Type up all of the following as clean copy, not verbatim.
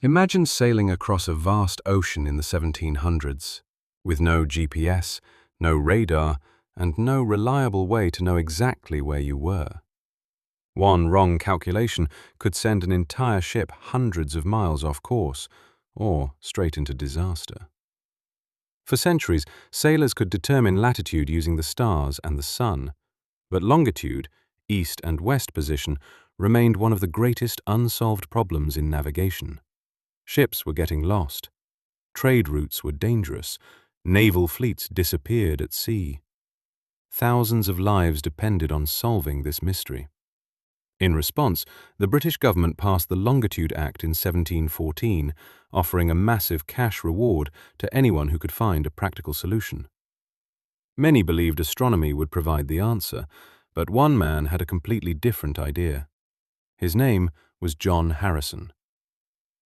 Imagine sailing across a vast ocean in the 1700s, with no GPS, no radar, and no reliable way to know exactly where you were. One wrong calculation could send an entire ship hundreds of miles off course, or straight into disaster. For centuries, sailors could determine latitude using the stars and the sun, but longitude, east and west position, remained one of the greatest unsolved problems in navigation. Ships were getting lost. Trade routes were dangerous. Naval fleets disappeared at sea. Thousands of lives depended on solving this mystery. In response, the British government passed the Longitude Act in 1714, offering a massive cash reward to anyone who could find a practical solution. Many believed astronomy would provide the answer, but one man had a completely different idea. His name was John Harrison.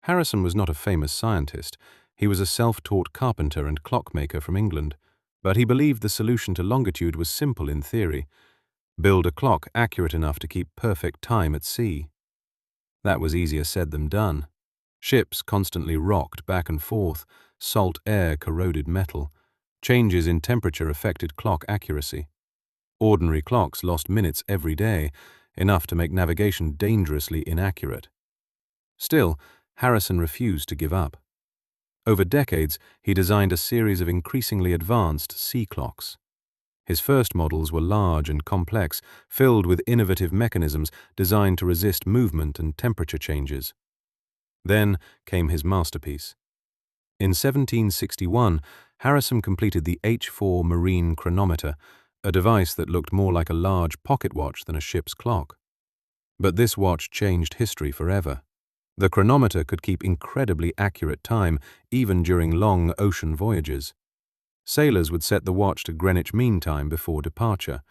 Harrison was not a famous scientist. He was a self-taught carpenter and clockmaker from England, but he believed the solution to longitude was simple in theory: build a clock accurate enough to keep perfect time at sea. That was easier said than done. Ships constantly rocked back and forth, salt air corroded metal, changes in temperature affected clock accuracy. Ordinary clocks lost minutes every day, enough to make navigation dangerously inaccurate. Still, Harrison refused to give up. Over decades, he designed a series of increasingly advanced sea clocks. His first models were large and complex, filled with innovative mechanisms designed to resist movement and temperature changes. Then came his masterpiece. In 1761, Harrison completed the H4 Marine Chronometer, a device that looked more like a large pocket watch than a ship's clock. But this watch changed history forever. The chronometer could keep incredibly accurate time even during long ocean voyages. Sailors would set the watch to Greenwich Mean Time before departure.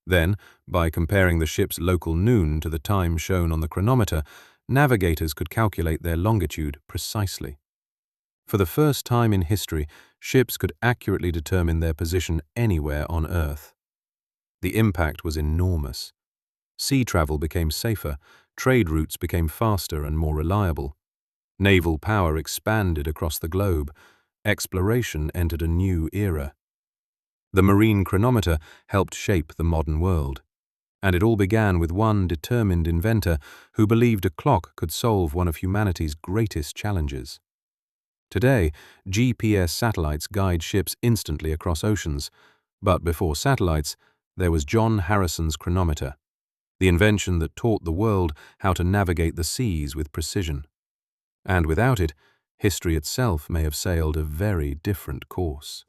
Then, by comparing the ship's local noon to the time shown on the chronometer, navigators could calculate their longitude precisely. For the first time in history, ships could accurately determine their position anywhere on Earth. The impact was enormous. Sea travel became safer, trade routes became faster and more reliable. Naval power expanded across the globe. Exploration entered a new era. The Marine Chronometer helped shape the modern world. And it all began with one determined inventor who believed a clock could solve one of humanity's greatest challenges. Today, GPS satellites guide ships instantly across oceans. But before satellites, there was John Harrison's chronometer, the invention that taught the world how to navigate the seas with precision. And without it, history itself may have sailed a very different course.